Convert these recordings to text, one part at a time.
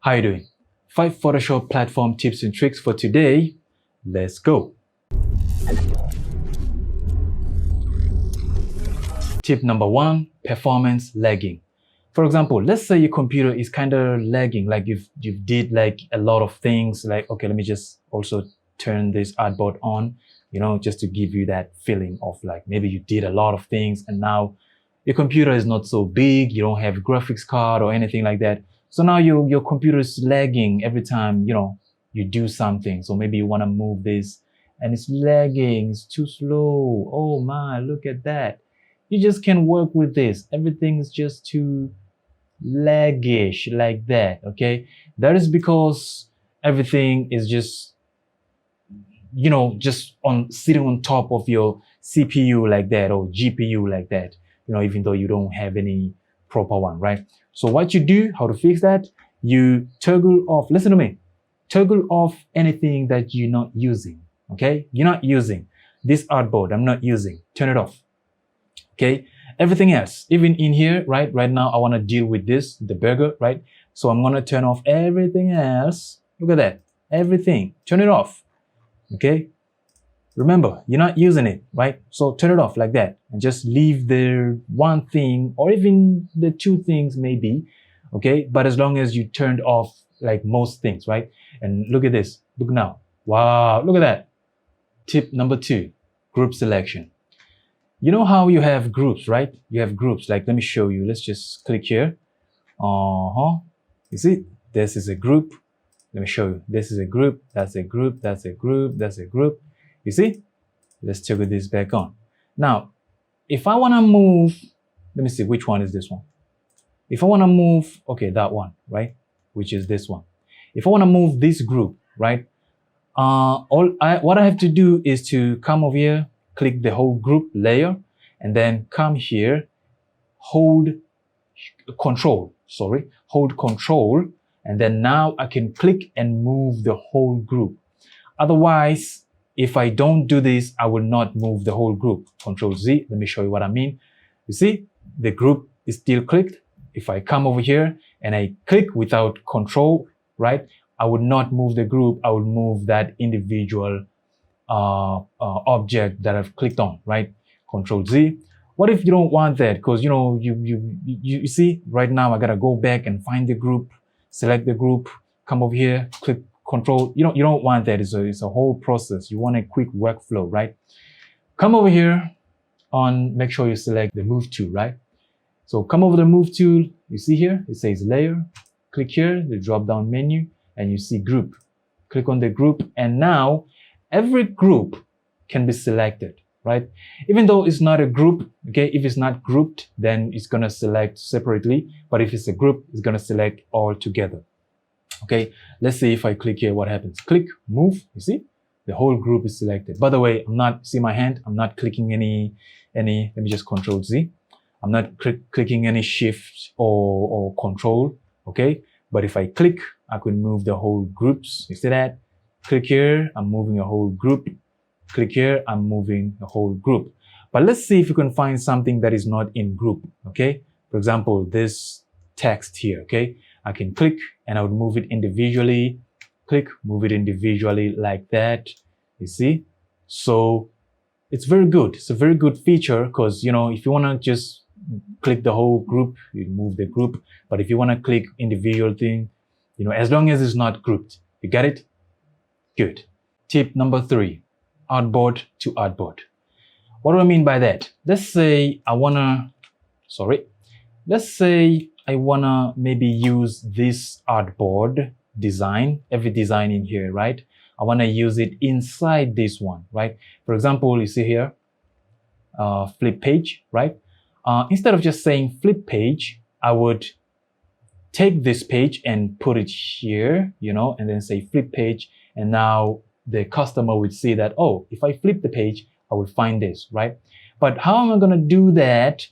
How you doing? 5 Photoshop platform tips and tricks for today. Let's go. Tip number 1, performance lagging. For example, let's say your computer is kind of lagging, like you did like a lot of things, like, okay, let me just also turn this artboard on, just to give you that feeling of like maybe you did a lot of things and now your computer is not so big, you don't have a graphics card or anything like that. So now your computer is lagging every time, you do something. So maybe you want to move this and it's lagging, it's too slow. Oh my, look at that. You just can't work with this. Everything is just too laggish like that, okay? That is because everything is just, just sitting on top of your CPU like that or GPU like that, even though you don't have any proper one, right? So what you do, how to fix that, you toggle off, listen to me, toggle off anything that you're not using, okay? You're not using this artboard, I'm not using, turn it off, okay? Everything else, even in here, right now, I want to deal with this, the burger, right? So I'm going to turn off everything else. Look at that, everything, turn it off, okay? Remember, you're not using it, right? So turn it off like that and just leave the one thing or even the two things maybe, okay? But as long as you turned off like most things, right? And look at this, look now. Wow, look at that. Tip number 2, group selection. You know how you have groups, right? You have groups, like let me show you. Let's just click here. You see, this is a group. Let me show you. This is a group, that's a group, that's a group, that's a group. You see? Let's toggle this back on. Now, if I want to move, let me see, which one is this one? If I want to move, okay, that one, right? Which is this one. If I want to move this group, right? What I have to do is to come over here, click the whole group layer, and then come here, hold control, and then now I can click and move the whole group. Otherwise, if I don't do this, I will not move the whole group. Control Z, let me show you what I mean. You see, the group is still clicked. If I come over here and I click without control, right, I would not move the group, I would move that individual object that I've clicked on, right? Control Z. What if you don't want that? Because you see, right now I gotta go back and find the group, select the group, come over here, click control. You don't want that. It's a whole process. You want a quick workflow, right? Come over here make sure you select the move tool, right? So come over the move tool. You see here, it says layer. Click here, the drop down menu, and you see group. Click on the group, and now every group can be selected, right? Even though it's not a group, okay? If it's not grouped, then it's gonna select separately. But if it's a group, it's gonna select all together. Okay, let's see if I click here, what happens? Click, move, you see? The whole group is selected. By the way, see my hand? I'm not clicking any, let me just Control Z. I'm not clicking any shift or control, okay? But if I click, I could move the whole groups. You see that? Click here, I'm moving a whole group. Click here, I'm moving the whole group. But let's see if you can find something that is not in group, okay? For example, this text here, okay? I can click and I would move it individually. Click, move it individually like that. You see? So it's very good. It's a very good feature because, if you want to just click the whole group, you move the group. But if you want to click individual thing, as long as it's not grouped. You get it? Good. Tip number 3, artboard to artboard. What do I mean by that? Let's say I want to maybe use this artboard design, every design in here, right? I want to use it inside this one, right? For example, you see here, flip page, right? Instead of just saying flip page, I would take this page and put it here, and then say flip page. And now the customer would see that, oh, if I flip the page, I will find this, right? But how am I going to do that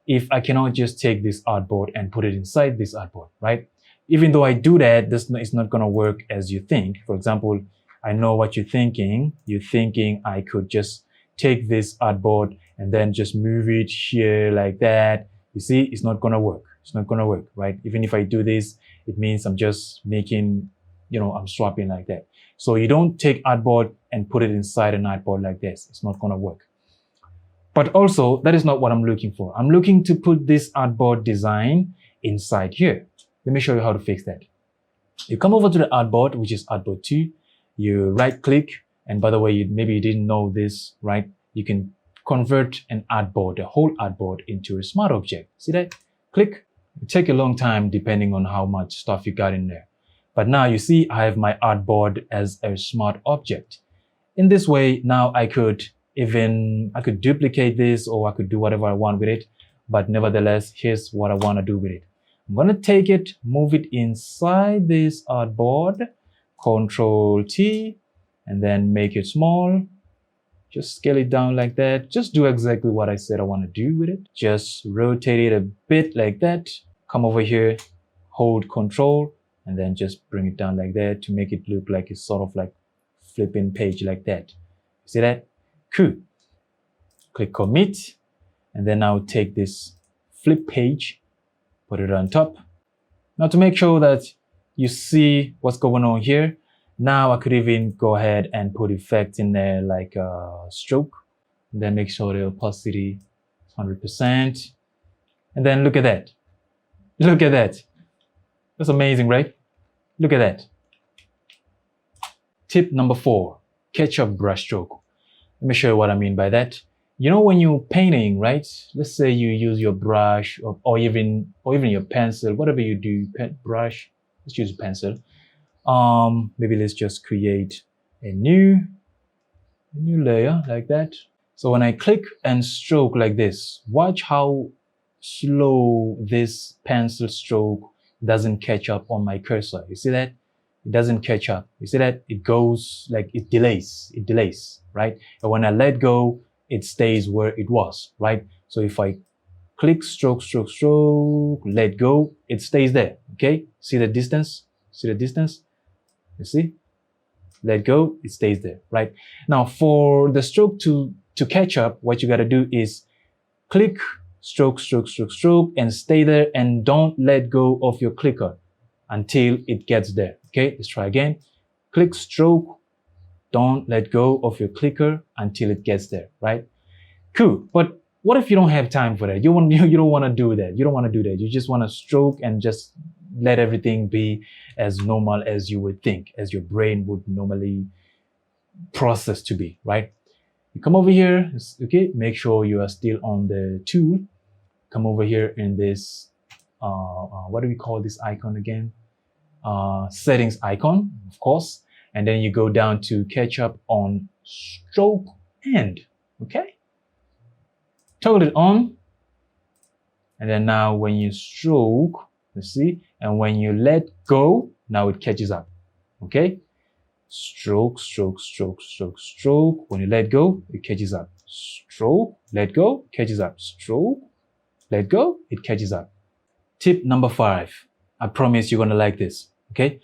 if I cannot just take this artboard and put it inside this artboard, right? Even though I do that, this is not going to work as you think. For example, I know what you're thinking. You're thinking I could just take this artboard and then just move it here like that. You see, it's not going to work. It's not gonna work, right? Even if I do this, it means I'm just making, I'm swapping like that. So you don't take artboard and put it inside an artboard like this. It's not gonna work. But also, that is not what I'm looking for. I'm looking to put this artboard design inside here. Let me show you how to fix that. You come over to the artboard, which is artboard 2. You right click, and by the way, maybe you didn't know this, right? You can convert an artboard, a whole artboard, into a smart object. See that? Click. It take a long time depending on how much stuff you got in there. But now you see I have my artboard as a smart object. In this way, now I could duplicate this, or I could do whatever I want with it. But nevertheless, here's what I want to do with it. I'm going to take it, move it inside this artboard, Control T, and then make it small. Just scale it down like that. Just do exactly what I said I want to do with it. Just rotate it a bit like that. Come over here, hold Control, and then just bring it down like that to make it look like it's sort of like flipping page like that. See that? Cool. Click Commit, and then I'll take this flip page, put it on top. Now to make sure that you see what's going on here, now I could even go ahead and put effect in there like a stroke, and then make sure the opacity is 100%. And then look at that. Look at that. That's amazing, right? Look at that. Tip number 4, ketchup brush stroke. Let me show you what I mean by that. When you're painting, right? Let's say you use your brush or even your pencil, whatever you do, brush. Let's use a pencil. Maybe let's just create a new layer like that. So when I click and stroke like this, watch how slow this pencil stroke doesn't catch up on my cursor. You see that? It doesn't catch up. You see that? It goes like it delays, right? And when I let go, it stays where it was, right? So if I click stroke, let go, it stays there, okay? See the distance? See the distance? You see? Let go, it stays there, right? Now for the stroke to catch up, what you gotta do is click stroke, and stay there, and don't let go of your clicker until it gets there, okay? Let's try again. Click stroke, don't let go of your clicker until it gets there, right? Cool. But what if you don't have time for that? You don't want to do that. You don't want to do that. You just want to stroke and just let everything be as normal as you would think, as your brain would normally process to be, right? You come over here, okay? Make sure you are still on the tool. Come over here in this, what do we call this icon again? Settings icon, of course. And then you go down to catch up on stroke end, okay? Toggle it on. And then now when you stroke, you see, and when you let go, now it catches up, okay? Stroke. When you let go, it catches up. Stroke, let go, catches up. Stroke, let go, it catches up. Tip number 5. I promise you're gonna like this, okay?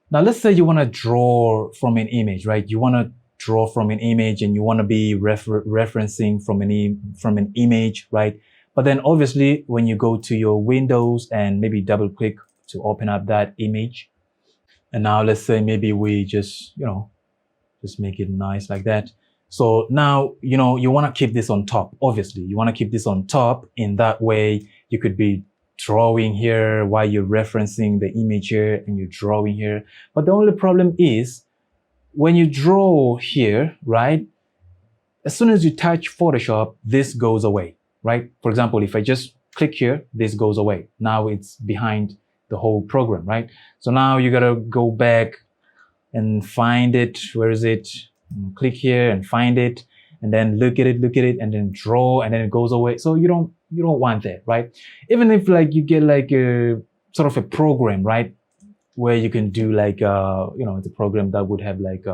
Now let's say you wanna draw from an image, right? You wanna draw from an image and you wanna be referencing from an image, right? But then obviously when you go to your Windows and maybe double click to open up that image, and now let's say maybe we just make it nice like that. So now, you want to keep this on top. Obviously, you want to keep this on top. In that way, you could be drawing here while you're referencing the image here and you're drawing here. But the only problem is when you draw here, right? As soon as you touch Photoshop, this goes away, right? For example, if I just click here, this goes away. Now it's behind the whole program, right? So now you gotta go back and find it. Where is it? Click here and find it, and then look at it, and then draw, and then it goes away. So you don't want that, right? Even if like you get like a sort of a program, right, where you can do like it's a program that would have like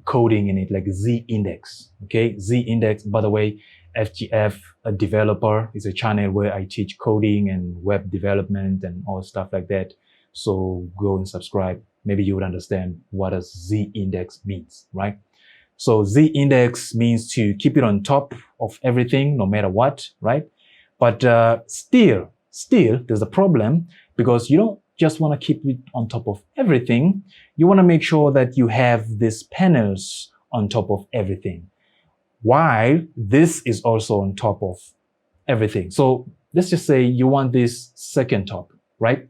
coding in it, like Z-index. Okay, Z-index. By the way, FGF, a developer, is a channel where I teach coding and web development and all stuff like that. So go and subscribe. Maybe you would understand what a Z-index means, right? So Z-index means to keep it on top of everything, no matter what, right? But still Still, there's a problem because you don't just want to keep it on top of everything. You want to make sure that you have these panels on top of everything, while this is also on top of everything. So let's just say you want this second top, right?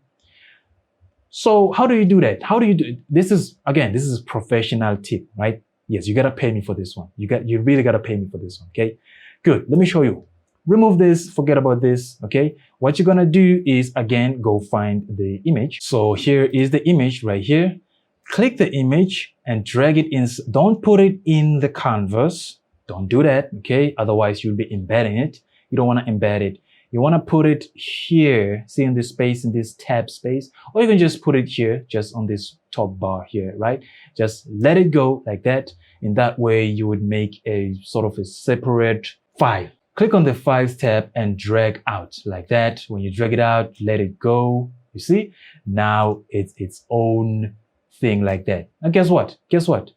So how do you do that? How do you do it? This is a professional tip, right? Yes, you gotta pay me for this one. You really gotta pay me for this one, okay? Good, let me show you. Remove this, forget about this, okay? What you're gonna do is, again, go find the image. So here is the image right here. Click the image and drag it in. Don't put it in the canvas. Don't do that, okay? Otherwise, you'll be embedding it. You don't wanna embed it. You wanna put it here, see in this space, in this tab space, or you can just put it here, just on this top bar here, right? Just let it go like that. In that way, you would make a sort of a separate file. Click on the Files tab and drag out like that. When you drag it out, let it go. You see? Now it's its own thing like that. And guess what? Guess what?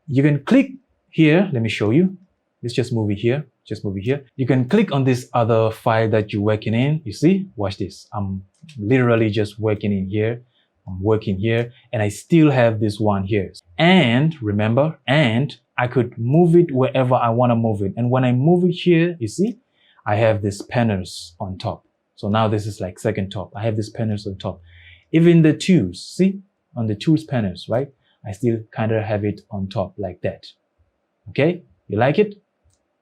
You can click here. Let me show you. Let's just move it here. Just move it here. You can click on this other file that you're working in. You see? Watch this. I'm literally just working in here. I'm working here and I still have this one here. And remember, I could move it wherever I want to move it. And when I move it here, you see, I have these panels on top. So now this is like second top. I have these panels on top. Even the tools, see, on the tools panels, right? I still kind of have it on top like that. Okay, you like it?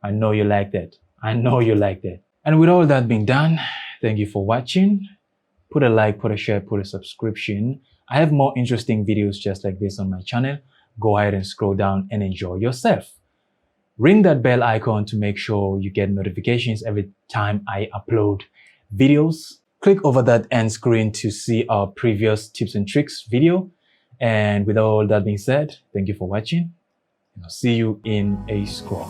I know you like that. I know you like that. And with all that being done, thank you for watching. Put a like, put a share, put a subscription. I have more interesting videos just like this on my channel. Go ahead and scroll down and enjoy yourself. Ring that bell icon to make sure you get notifications every time I upload videos. Click over that end screen to see our previous tips and tricks video. And with all that being said, thank you for watching. And I'll see you in a scroll.